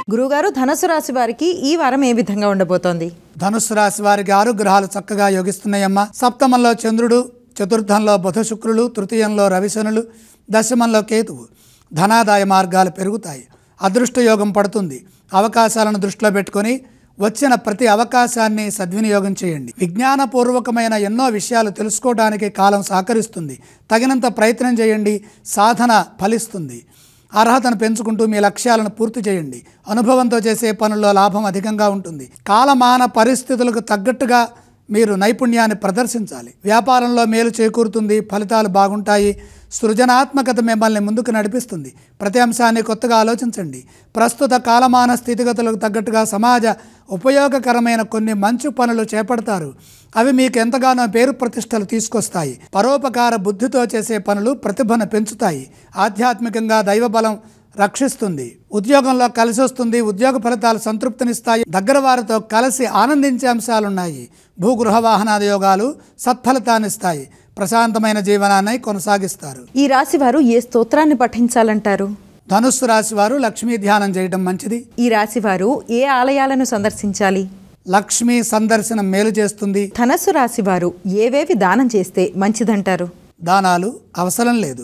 గురుగారు, ధనుసు రాశి వారికి ఈ వారం ఏ విధంగా ఉండబోతోంది? ధనుస్సు రాశి వారికి 6 గ్రహాలు చక్కగా యోగిస్తున్నాయమ్మా. సప్తమంలో చంద్రుడు, చతుర్థంలో బుధ శుక్రులు, తృతీయంలో రవిశనులు, దశమంలో కేతువు. ధనాదాయ మార్గాలు పెరుగుతాయి. అదృష్ట యోగం పడుతుంది. అవకాశాలను దృష్టిలో పెట్టుకొని వచ్చిన ప్రతి అవకాశాన్ని సద్వినియోగం చేయండి. విజ్ఞానపూర్వకమైన ఎన్నో విషయాలు తెలుసుకోవడానికి కాలం సహకరిస్తుంది. తగినంత ప్రయత్నం చేయండి. సాధన ఫలిస్తుంది. అర్హతను పెంచుకుంటూ మీ లక్ష్యాలను పూర్తి చేయండి. అనుభవంతో చేసే పనుల్లో లాభం అధికంగా ఉంటుంది. కాలమాన పరిస్థితులకు తగ్గట్టుగా మీరు నైపుణ్యాన్ని ప్రదర్శించాలి. వ్యాపారంలో మేలు చేకూరుతుంది. ఫలితాలు బాగుంటాయి. సృజనాత్మకత మిమ్మల్ని ముందుకు నడిపిస్తుంది. ప్రతి అంశాన్ని కొత్తగా ఆలోచించండి. ప్రస్తుత కాలమాన స్థితిగతులకు తగ్గట్టుగా సమాజ ఉపయోగకరమైన కొన్ని మంచి పనులు చేపడతారు. అవి మీకు ఎంతగానో పేరు ప్రతిష్టలు తీసుకొస్తాయి. పరోపకార బుద్ధితో చేసే పనులు ప్రతిభను పెంచుతాయి. ఆధ్యాత్మికంగా దైవబలం రక్షిస్తుంది. ఉద్యోగంలో కలిసి వస్తుంది. ఉద్యోగ ఫలితాలు సంతృప్తినిస్తాయి. దగ్గర వారితో కలిసి ఆనందించే అంశాలున్నాయి. భూగృహ వాహనాది యోగాలు సత్ఫలితాన్నిస్తాయి. ప్రశాంతమైన జీవనాన్ని కొనసాగిస్తారు. ఈ రాశి వారు ఏ స్తోత్రాన్ని పఠించాలంటారు? ధనుస్సు రాశి వారు లక్ష్మీ ధ్యానం చేయడం మంచిది. ఈ రాశి వారు ఏ ఆలయాలను సందర్శించాలి? లక్ష్మీ సందర్శనం మేలు చేస్తుంది. ధనుస్సు రాశి వారు ఏవేవి దానం చేస్తే మంచిదంటారు? దానాలు అవసరం లేదు.